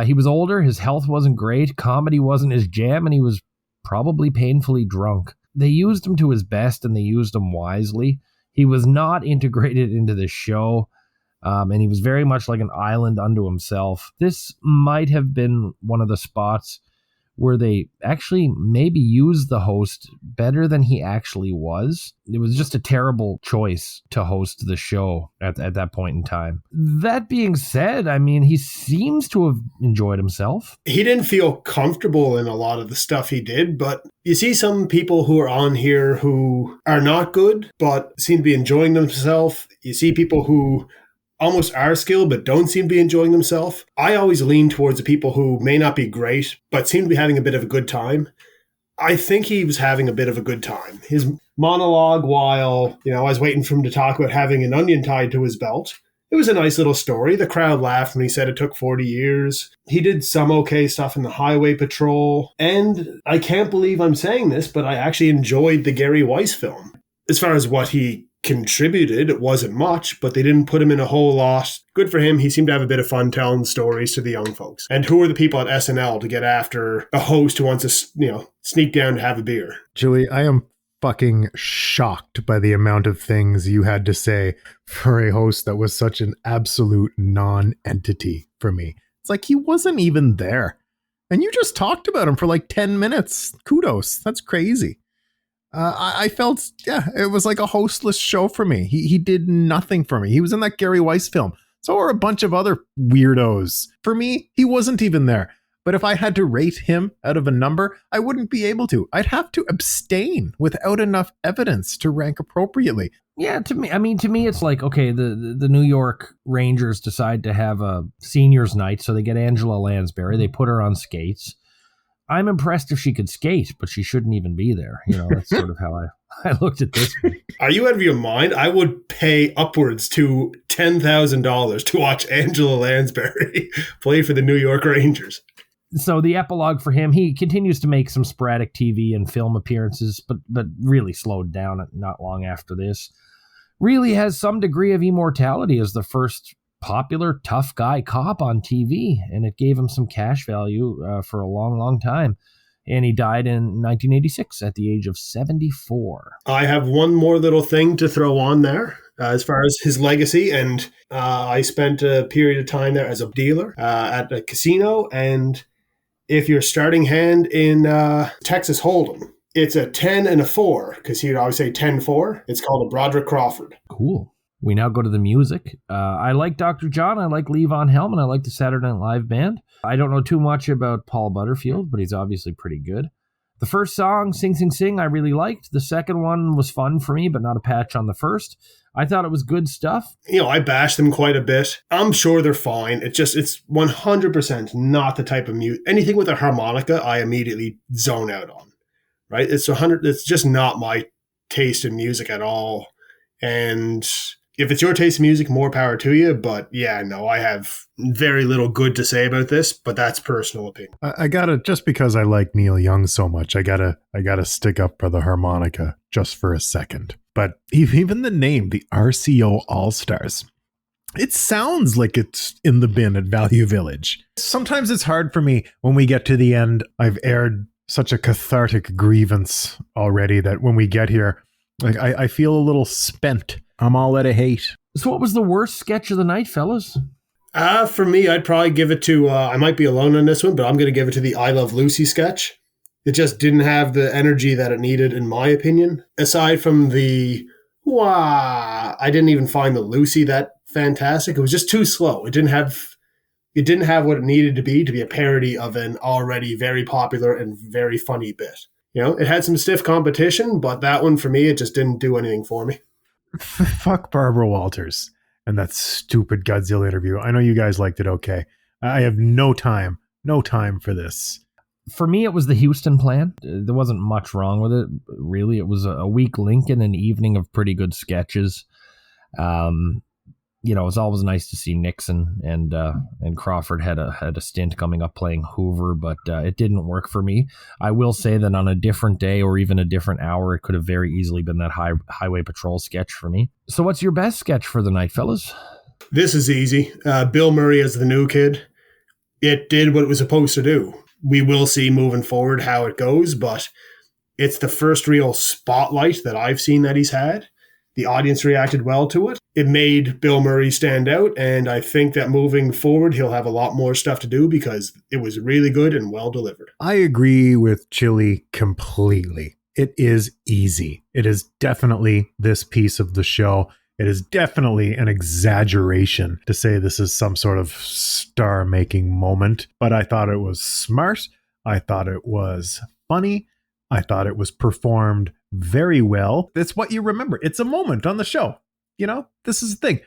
He was older, his health wasn't great, comedy wasn't his jam, and he was probably painfully drunk. They used him to his best, and they used him wisely. He was not integrated into the show, and he was very much like an island unto himself. This might have been one of the spots where they actually maybe used the host better than he actually was. It was just a terrible choice to host the show at that point in time. That being said, I mean, he seems to have enjoyed himself. He didn't feel comfortable in a lot of the stuff he did, but you see some people who are on here who are not good, but seem to be enjoying themselves. You see people who almost are skilled but don't seem to be enjoying themselves. I always lean towards the people who may not be great but seem to be having a bit of a good time. I think he was having a bit of a good time. His monologue, while I was waiting for him to talk about having an onion tied to his belt, It was a nice little story. The crowd laughed when he said it took 40 years. He did some okay stuff in the Highway Patrol. And I can't believe I'm saying this, but I actually enjoyed the Gary Weiss film. As far as what he contributed, it wasn't much, but they didn't put him in a whole lot. Good for him. He seemed to have a bit of fun telling stories to the young folks. And who are the people at SNL to get after a host who wants to, sneak down to have a beer? Julie, I am fucking shocked by the amount of things you had to say for a host that was such an absolute non-entity for me. It's like he wasn't even there. And you just talked about him for like 10 minutes. Kudos. That's crazy. I felt, it was like a hostless show for me. He did nothing for me. He was in that Gary Weiss film. So were a bunch of other weirdos. For me, he wasn't even there. But if I had to rate him out of a number, I wouldn't be able to. I'd have to abstain without enough evidence to rank appropriately. Yeah, to me, it's like, okay, the New York Rangers decide to have a seniors night, so they get Angela Lansbury. They put her on skates. I'm impressed if she could skate, but she shouldn't even be there. That's sort of how I looked at this one. Are you out of your mind? I would pay upwards to $10,000 to watch Angela Lansbury play for the New York Rangers. So the epilogue for him, he continues to make some sporadic TV and film appearances, but really slowed down not long after this. Really has some degree of immortality as the first popular tough guy cop on TV, and it gave him some cash value for a long, long time. And he died in 1986 at the age of 74. I have one more little thing to throw on there as far as his legacy. And I spent a period of time there as a dealer at a casino. And if you're starting hand in Texas Hold'em, it's a 10 and a 4, because he would always say 10-4. It's called a Broderick Crawford. Cool. We now go to the music. I like Dr. John. I like Levon Helm, and I like the Saturday Night Live band. I don't know too much about Paul Butterfied, but he's obviously pretty good. The first song, Sing Sing Sing, I really liked. The second one was fun for me, but not a patch on the first. I thought it was good stuff. I bashed them quite a bit. I'm sure they're fine. It's 100% not the type of music. Anything with a harmonica, I immediately zone out on. Right? It's just not my taste in music at all. And if it's your taste in music, more power to you. But yeah, no, I have very little good to say about this, but that's personal opinion. I gotta, just because I like Neil Young so much, I gotta stick up for the harmonica just for a second. But even the name, the RCO All-Stars, it sounds like it's in the bin at Value Village. Sometimes it's hard for me when we get to the end. I've aired such a cathartic grievance already that when we get here, like I feel a little spent. I'm all out of hate. So what was the worst sketch of the night, fellas? For me, I'd probably give it to, I might be alone on this one, but I'm going to give it to the I Love Lucy sketch. It just didn't have the energy that it needed, in my opinion. Aside from the, wah, I didn't even find the Lucy that fantastic. It was just too slow. It didn't have what it needed to be a parody of an already very popular and very funny bit. It had some stiff competition, but that one for me, it just didn't do anything for me. Fuck Barbara Walters and that stupid Godzilla interview. I know you guys liked it okay. I have no time for this. For me, it was the Houston plan. There wasn't much wrong with it, really. It was a weak link in an evening of pretty good sketches. It's always nice to see Nixon and Crawford had a stint coming up playing Hoover, but it didn't work for me. I will say that on a different day or even a different hour, it could have very easily been that Highway Patrol sketch for me. So what's your best sketch for the night, fellas? This is easy. Bill Murray as the new kid. It did what it was supposed to do. We will see moving forward how it goes, but it's the first real spotlight that I've seen that he's had. The audience reacted well to it. It made Bill Murray stand out, and I think that moving forward, he'll have a lot more stuff to do because it was really good and well delivered. I agree with Chili completely. It is easy. It is definitely this piece of the show. It is definitely an exaggeration to say this is some sort of star-making moment, but I thought it was smart. I thought it was funny. I thought it was performed very well. It's what you remember. It's a moment on the show. This is the thing.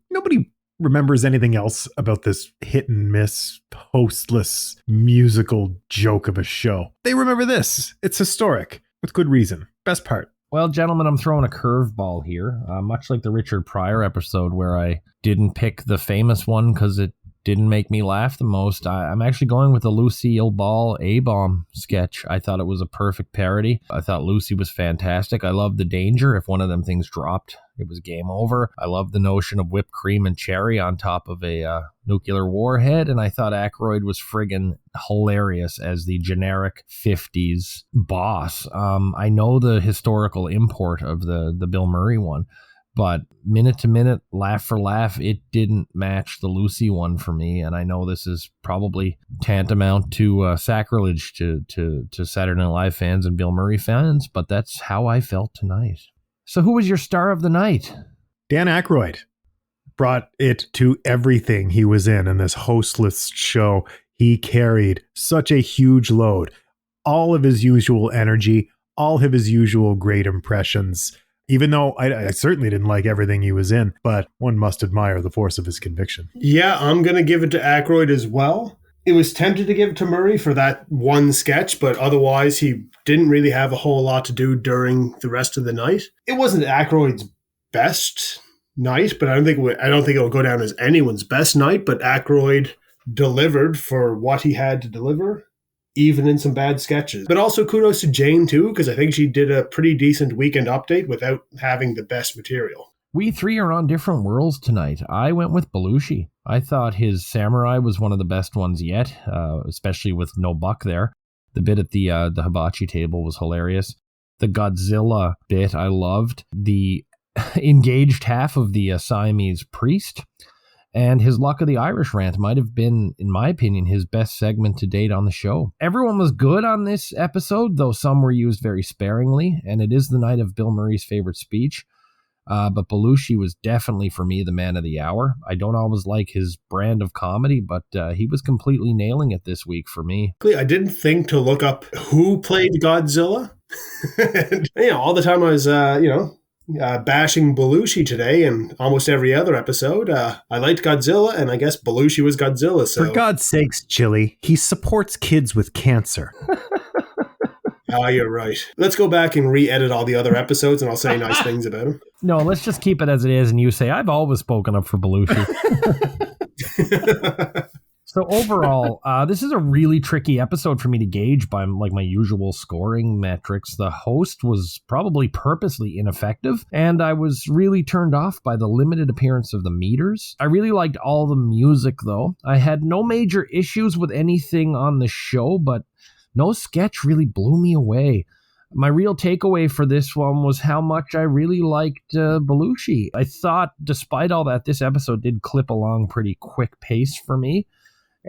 Nobody remembers anything else about this hit and miss, hostless, musical joke of a show. They remember this. It's historic, with good reason. Best part. Well, gentlemen, I'm throwing a curveball here, much like the Richard Pryor episode where I didn't pick the famous one because it didn't make me laugh the most. I'm actually going with the Lucille Ball A-Bomb sketch. I thought it was a perfect parody. I thought Lucy was fantastic. I love the danger. If one of them things dropped, it was game over. I love the notion of whipped cream and cherry on top of a nuclear warhead, and I thought Aykroyd was friggin' hilarious as the generic 50s boss. I know the historical import of the Bill Murray one, but minute to minute, laugh for laugh, it didn't match the Lucy one for me. And I know this is probably tantamount to sacrilege to Saturday Night Live fans and Bill Murray fans, but that's how I felt tonight. So who was your star of the night? Dan Aykroyd brought it to everything he was in this hostless show. He carried such a huge load. All of his usual energy, all of his usual great impressions. Even though I certainly didn't like everything he was in, but one must admire the force of his conviction. Yeah, I'm going to give it to Aykroyd as well. It was tempted to give it to Murray for that one sketch, but otherwise he didn't really have a whole lot to do during the rest of the night. It wasn't Aykroyd's best night, but I don't think it'll go down as anyone's best night, but Aykroyd delivered for what he had to deliver, even in some bad sketches. But also kudos to Jane, too, because I think she did a pretty decent Weekend Update without having the best material. We three are on different worlds tonight. I went with Belushi. I thought his Samurai was one of the best ones yet, especially with no buck there. The bit at the hibachi table was hilarious. The Godzilla bit I loved. The engaged half of the Siamese priest. And his Luck of the Irish rant might have been, in my opinion, his best segment to date on the show. Everyone was good on this episode, though some were used very sparingly, and it is the night of Bill Murray's favorite speech. But Belushi was definitely, for me, the man of the hour. I don't always like his brand of comedy, but he was completely nailing it this week for me. I didn't think to look up who played Godzilla. And, all the time I was, bashing Belushi today and almost every other episode. I liked Godzilla, and I guess Belushi was Godzilla. So. For God's sakes, Chili, he supports kids with cancer. You're right. Let's go back and re-edit all the other episodes, and I'll say nice things about him. No, let's just keep it as it is, and you say, I've always spoken up for Belushi. So overall, this is a really tricky episode for me to gauge by my usual scoring metrics. The host was probably purposely ineffective, and I was really turned off by the limited appearance of the meters. I really liked all the music, though. I had no major issues with anything on the show, but no sketch really blew me away. My real takeaway for this one was how much I really liked Belushi. I thought, despite all that, this episode did clip along pretty quick pace for me.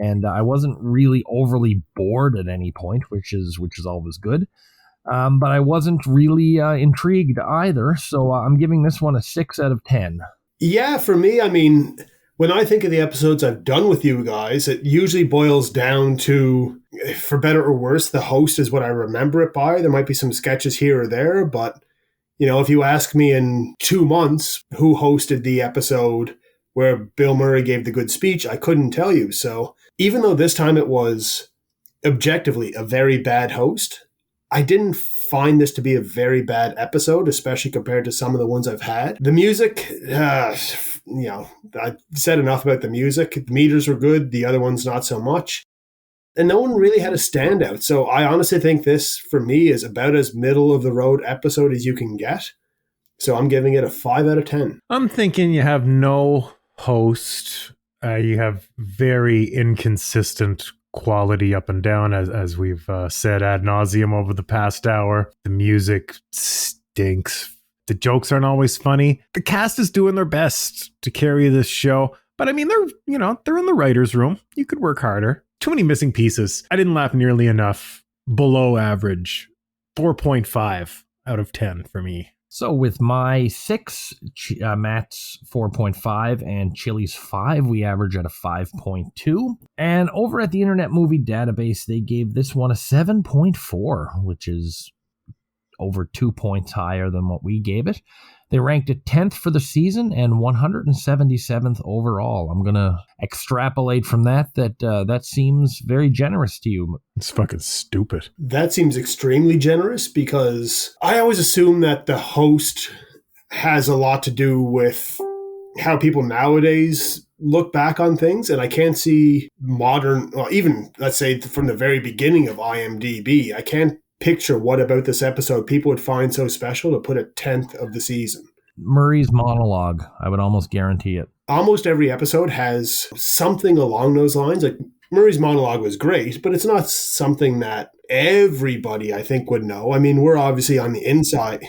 And I wasn't really overly bored at any point, which is always good. But I wasn't really intrigued either. So I'm giving this one a 6 out of 10. Yeah, for me, when I think of the episodes I've done with you guys, it usually boils down to, for better or worse, the host is what I remember it by. There might be some sketches here or there, but, if you ask me in 2 months who hosted the episode where Bill Murray gave the good speech, I couldn't tell you. So even though this time it was objectively a very bad host, I didn't find this to be a very bad episode, especially compared to some of the ones I've had. The music, I've said enough about the music. The meters were good, the other ones not so much. And no one really had a standout. So I honestly think this, for me, is about as middle-of-the-road episode as you can get. So I'm giving it a 5 out of 10. I'm thinking you have no host. You have very inconsistent quality up and down, as we've said ad nauseum over the past hour. The music stinks. The jokes aren't always funny. The cast is doing their best to carry this show, but they're in the writer's room. You could work harder. Too many missing pieces. I didn't laugh nearly enough. Below average. 4.5 out of 10 for me. So with my 6, Matt's 4.5, and Chili's 5, we average at a 5.2. And over at the Internet Movie Database, they gave this one a 7.4, which is over 2 points higher than what we gave it. They ranked it 10th for the season and 177th overall. I'm going to extrapolate from that seems very generous to you. It's fucking stupid. That seems extremely generous because I always assume that the host has a lot to do with how people nowadays look back on things. And I can't see modern, well, even let's say from the very beginning of IMDb, I can't picture what about this episode people would find so special to put it 10th of the season. Murray's monologue, I would almost guarantee it. Almost every episode has something along those lines. Like Murray's monologue was great, but it's not something that everybody, I think, would know. I mean, we're obviously on the inside.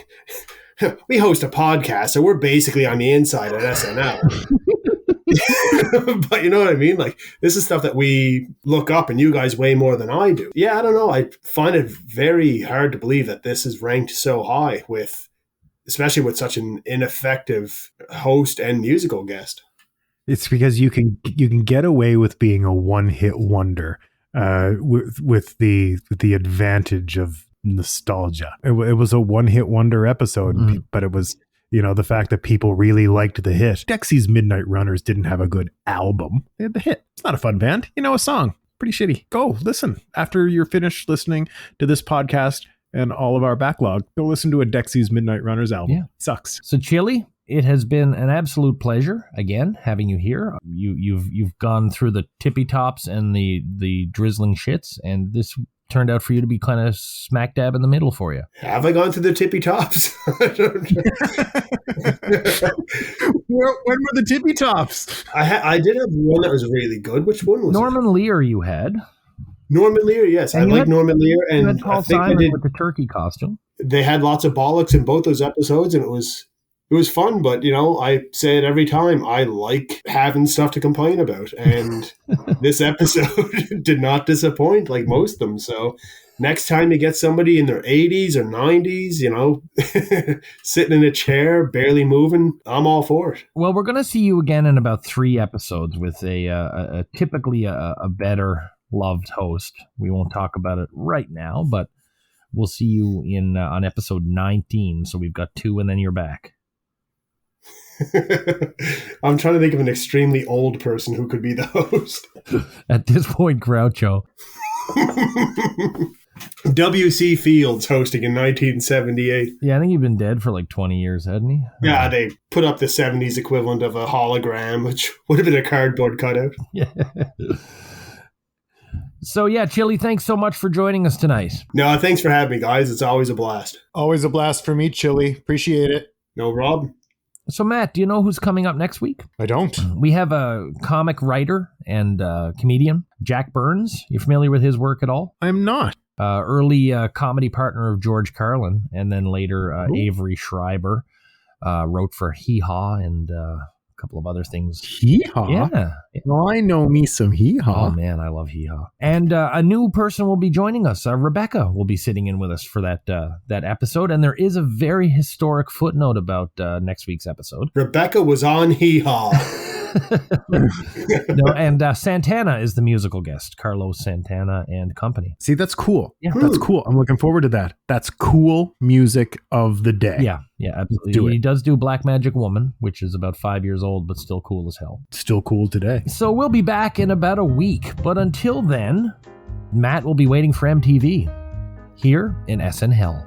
We host a podcast, so we're basically on the inside at SNL. But you know what I mean? Like, this is stuff that we look up, and you guys way more than I do. Yeah, I don't know. I find it very hard to believe that this is ranked so high, especially with such an ineffective host and musical guest. It's because you can get away with being a one-hit wonder with the advantage of nostalgia. It was a one-hit wonder episode, but it was, the fact that people really liked the hit. Dexy's Midnight Runners didn't have a good album. They had the hit. It's not a fun band. A song. Pretty shitty. Go listen. After you're finished listening to this podcast and all of our backlog, go listen to a Dexy's Midnight Runners album. Yeah. Sucks. So Chili, it has been an absolute pleasure again having you here. You've gone through the tippy tops and the drizzling shits, and this turned out for you to be kind of smack dab in the middle for you. Have I gone through the tippy tops? When were the tippy tops? I did have one that was really good. Which one was Norman it? Lear you had. Norman Lear, yes. I like Norman Lear. And you had Paul Simon with the turkey costume. They had lots of bollocks in both those episodes, and it was fun, but I say it every time. I like having stuff to complain about, and this episode did not disappoint like most of them. So next time you get somebody in their 80s or 90s, sitting in a chair, barely moving, I'm all for it. Well, we're going to see you again in about 3 episodes with a typically a better loved host. We won't talk about it right now, but we'll see you in on episode 19. So we've got 2, and then you're back. I'm trying to think of an extremely old person who could be the host. At this point, Groucho. W.C. Fields hosting in 1978. Yeah, I think he'd been dead for like 20 years, hadn't he? Yeah, they put up the 70s equivalent of a hologram, which would have been a cardboard cutout. Yeah. So yeah, Chili, thanks so much for joining us tonight. No, thanks for having me, guys. It's always a blast. Always a blast for me, Chili. Appreciate it. No problem. So Matt, do you know who's coming up next week? I don't. We have a comic writer and comedian, Jack Burns. You familiar with his work at all? I'm not. Early comedy partner of George Carlin, and then later Avery Schreiber wrote for Hee Haw and a couple of other things. Hee Haw? Yeah. Well, I know me some Hee Haw. Oh, man, I love Hee Haw. And a new person will be joining us. Rebecca will be sitting in with us for that episode. And there is a very historic footnote about next week's episode. Rebecca was on Hee Haw. No, and Santana is the musical guest, Carlos Santana and company. See, that's cool. Yeah. That's cool. I'm looking forward to that. That's cool music of the day. Yeah, absolutely. He does do Black Magic Woman, which is about 5 years old, but still cool as hell. Still cool today. So we'll be back in about a week. But until then, Matt will be waiting for MTV here in SNHell.